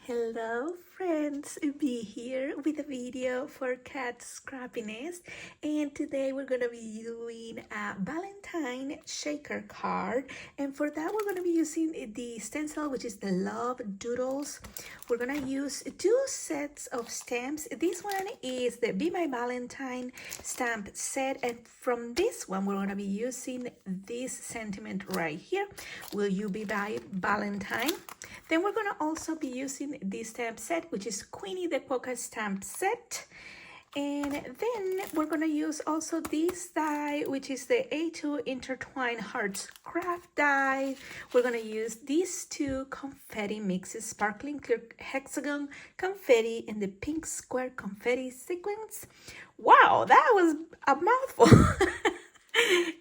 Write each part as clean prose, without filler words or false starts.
Hello friends, Be here with a video for Catscrappiness, and today we're going to be doing a Valentine shaker card, and for that we're going to be using the stencil, which is the Love Doodles. We're going to use two sets of stamps. This one is the Be My Valentine stamp set, and from this one we're going to be using this sentiment right here, Will You Be My Valentine? Then we're going to also be using this stamp set, which is Quinnie the Quokka stamp set. And then we're going to use also this die, which is the A2 Intertwined Hearts craft die. We're going to use these two confetti mixes, sparkling clear hexagon confetti and the pink square confetti sequins. Wow, that was a mouthful.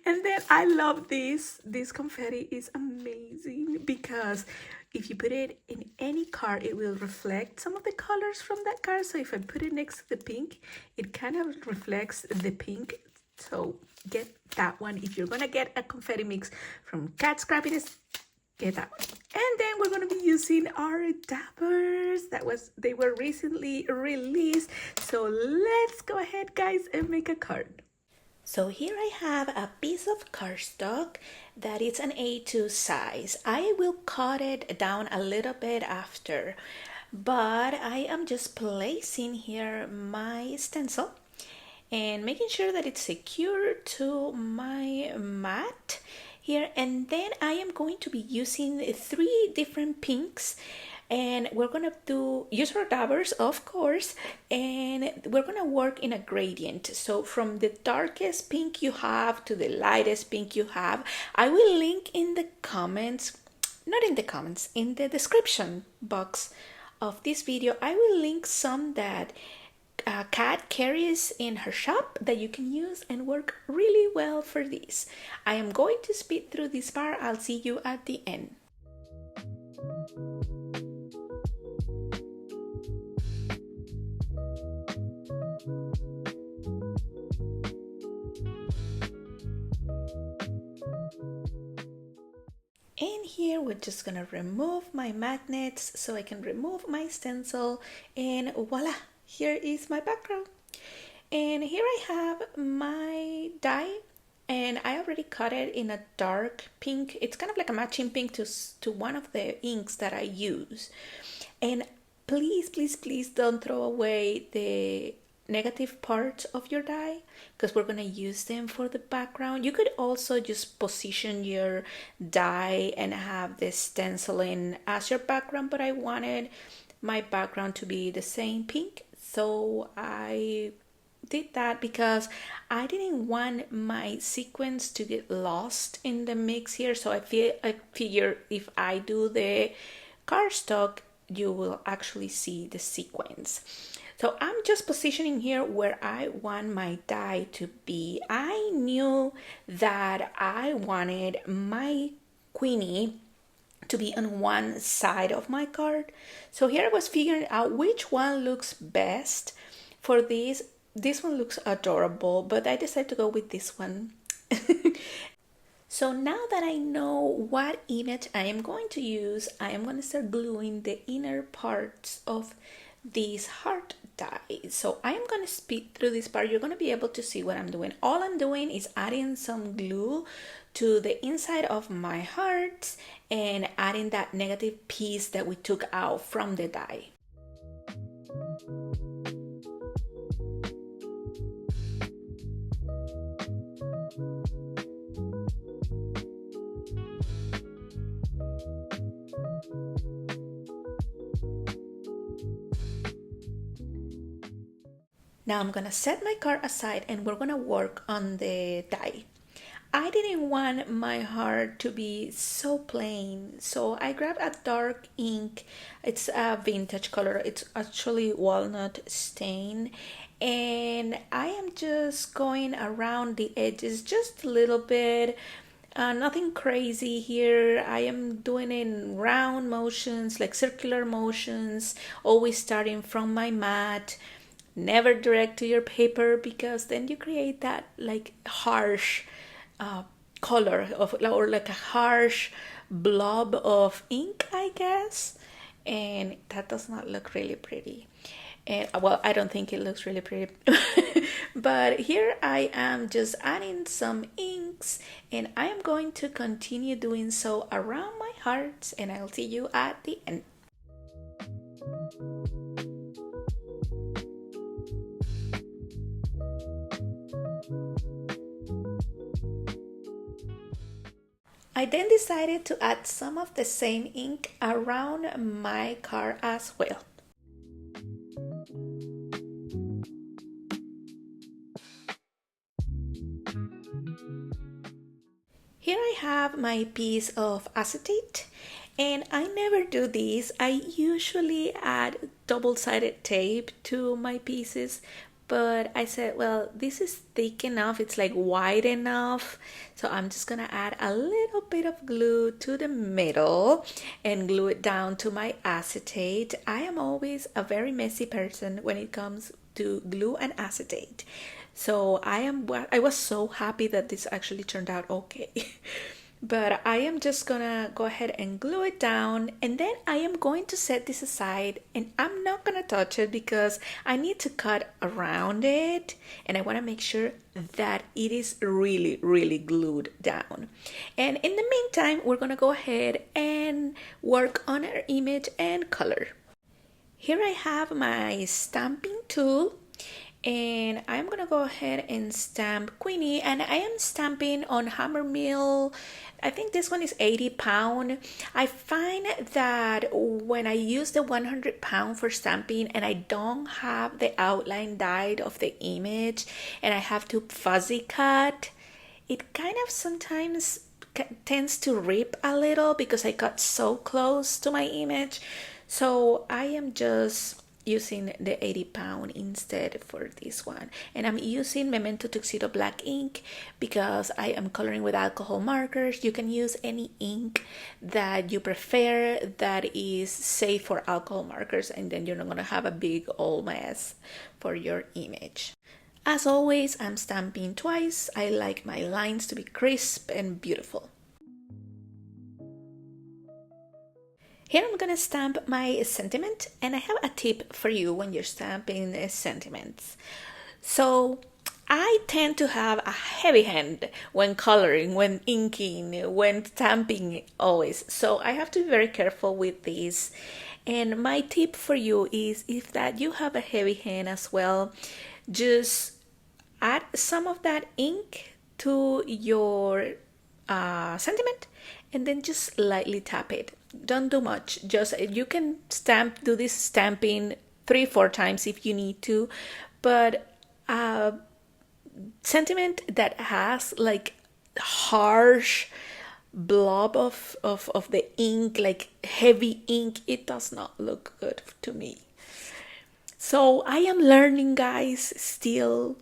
And then I love this. This confetti is amazing because if you put it in any card, it will reflect some of the colors from that card. So if I put it next to the pink, it kind of reflects the pink. So get that one. If you're going to get a confetti mix from Catscrappiness, get that one. And then we're going to be using our dappers. They were recently released. So let's go ahead, guys, and make a card. So here I have a piece of cardstock that is an A2 size. I will cut it down a little bit after, but I am just placing here my stencil and making sure that it's secure to my mat here. And then I am going to be using 3 different pinks, and we're gonna use our dabbers, of course, and we're gonna work in a gradient. So from the darkest pink you have to the lightest pink you have, I will link in the comments, not in the comments, in the description box of this video. I will link some that Kat carries in her shop that you can use and work really well for this. I am going to speed through this part. I'll see you at the end. And here we're just gonna remove my magnets so I can remove my stencil, and voila, here is my background. And here I have my die, and I already cut it in a dark pink. It's kind of like a matching pink to one of the inks that I use. And please, please, please don't throw away the negative parts of your die, because we're going to use them for the background. You could also just position your die and have this stenciling as your background, but I wanted my background to be the same pink, so I did that because I didn't want my sequins to get lost in the mix here. So I figure if I do the cardstock, you will actually see the sequins. So I'm just positioning here where I want my die to be. I knew that I wanted my Quinnie to be on one side of my card. So here I was figuring out which one looks best for this. This one looks adorable, but I decided to go with this one. So now that I know what image I am going to use, I am going to start gluing the inner parts of this heart die. So I am going to speed through this part. You're going to be able to see what I'm doing. All I'm doing is adding some glue to the inside of my heart and adding that negative piece that we took out from the die. Now I'm gonna set my card aside and we're gonna work on the die. I didn't want my heart to be so plain, so I grabbed a dark ink. It's a vintage color. It's actually walnut stain, and I am just going around the edges just a little bit. Nothing crazy here. I am doing it in round motions, like circular motions, always starting from my mat. Never direct to your paper, because then you create that like harsh color of, or like a harsh blob of ink, I guess. and that does not look really pretty. And well, I don't think it looks really pretty. But here I am just adding some inks, and I am going to continue doing so around my hearts, and I'll see you at the end. I then decided to add some of the same ink around my card as well. Here I have my piece of acetate, and I never do this. I usually add double-sided tape to my pieces, but I said, well, this is thick enough, it's like wide enough, so I'm just gonna add a little bit of glue to the middle and glue it down to my acetate. I am always a very messy person when it comes to glue and acetate. So I was so happy that this actually turned out okay. But I am just gonna go ahead and glue it down, and then I am going to set this aside, and I'm not gonna touch it because I need to cut around it, and I want to make sure that it is really glued down. And in the meantime, we're gonna go ahead and work on our image and color. Here I have my stamping tool, and I'm gonna go ahead and stamp Quinnie, and I am stamping on hammer mill. I think this one is 80-pound. I find that when I use the 100-pound for stamping and I don't have the outline dyed of the image and I have to fuzzy cut, it kind of sometimes tends to rip a little because I cut so close to my image. So I am just using the 80-pound instead for this one, and I'm using Memento Tuxedo black ink because I am coloring with alcohol markers. You can use any ink that you prefer that is safe for alcohol markers, and then you're not going to have a big old mess for your image. As always, I'm stamping twice. I like my lines to be crisp and beautiful. Here I'm gonna stamp my sentiment, and I have a tip for you when you're stamping sentiments. So I tend to have a heavy hand when coloring, when inking, when stamping always. So I have to be very careful with this. And my tip for you is, if that you have a heavy hand as well, just add some of that ink to your sentiment and then just lightly tap it. Don't do much. Just, you can do this stamping 3-4 times if you need to, but sentiment that has like harsh blob of the ink, like heavy ink, it does not look good to me. So I am learning, guys, still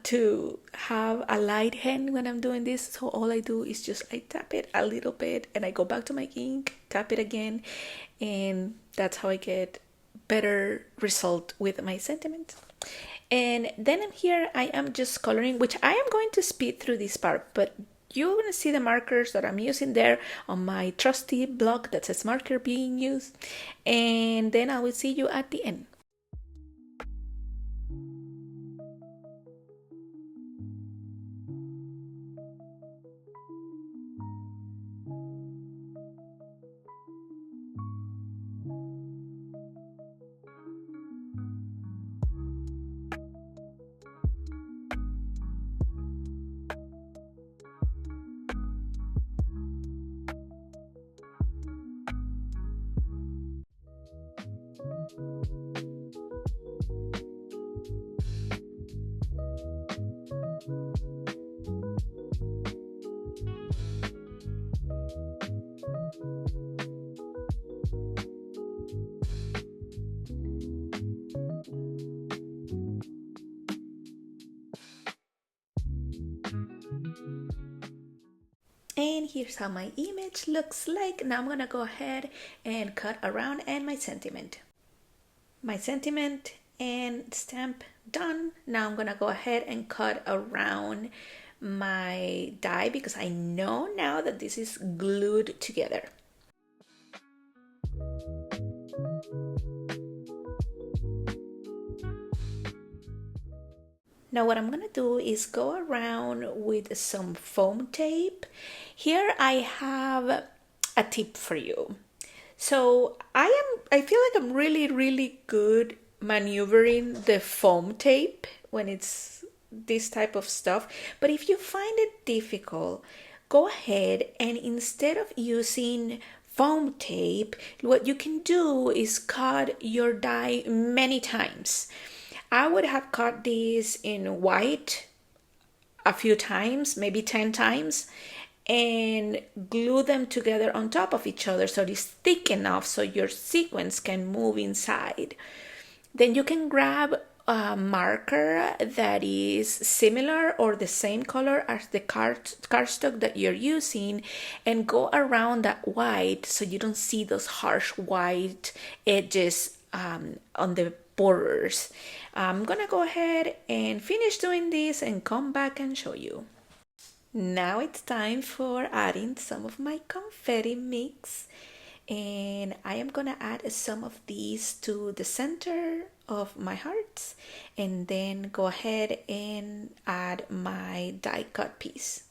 to have a light hand when I'm doing this. So all I do is just I tap it a little bit and I go back to my ink, tap it again, and that's how I get better result with my sentiment. And then here I am just coloring, which I am going to speed through this part, but you're going to see the markers that I'm using there on my trusty block that says marker being used, and then I will see you at the end. And here's how my image looks like. Now I'm gonna go ahead and cut around and my sentiment. My sentiment and stamp done. Now I'm gonna go ahead and cut around my die because I know now that this is glued together. Now what I'm gonna do is go around with some foam tape. Here I have a tip for you. So I feel like I'm really good maneuvering the foam tape when it's this type of stuff. But if you find it difficult, go ahead and instead of using foam tape, what you can do is cut your die many times. I would have cut this in white a few times, maybe 10 times, and glue them together on top of each other so it's thick enough so your sequence can move inside. Then you can grab a marker that is similar or the same color as the cardstock that you're using and go around that white so you don't see those harsh white edges on the borders. I'm gonna go ahead and finish doing this and come back and show you. Now it's time for adding some of my confetti mix, and I am gonna add some of these to the center of my hearts and then go ahead and add my die cut piece.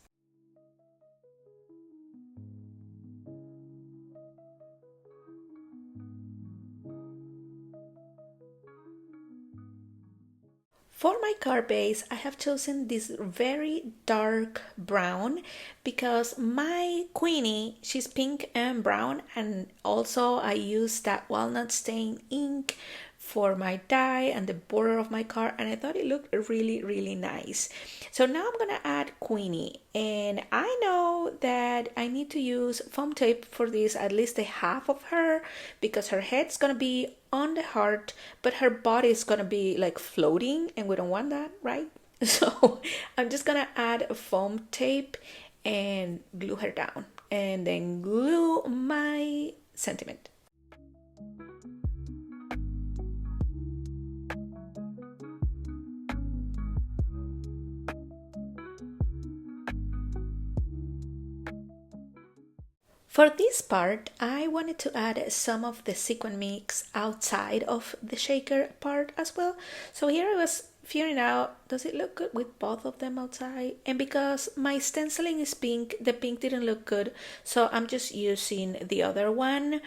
For my card base, I have chosen this very dark brown because my Quinnie, she's pink and brown, and also I use that walnut stain ink for my die and the border of my card, and I thought it looked really nice. So now I'm gonna add Quinnie, and I know that I need to use foam tape for this, at least a half of her, because her head's gonna be on the heart, but her body is gonna be like floating, and we don't want that, right? So I'm just gonna add foam tape and glue her down, and then glue my sentiment. For this part, I wanted to add some of the sequin mix outside of the shaker part as well. So here I was figuring out, does it look good with both of them outside? And because my stenciling is pink, the pink didn't look good, so I'm just using the other one.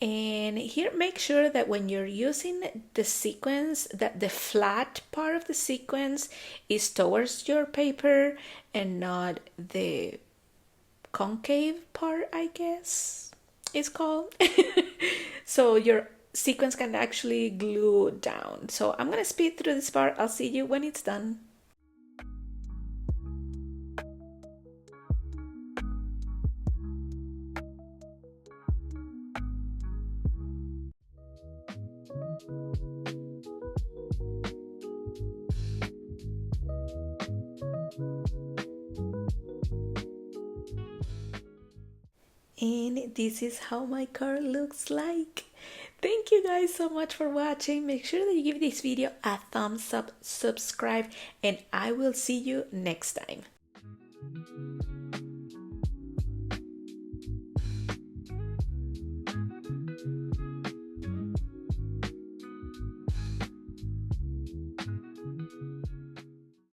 And here, make sure that when you're using the sequins, that the flat part of the sequins is towards your paper and not the concave part, I guess it's called. So your sequence can actually glue down. So I'm gonna speed through this part. I'll see you when it's done. And this is how my card looks like. Thank you guys so much for watching. Make sure that you give this video a thumbs up, subscribe, and I will see you next time.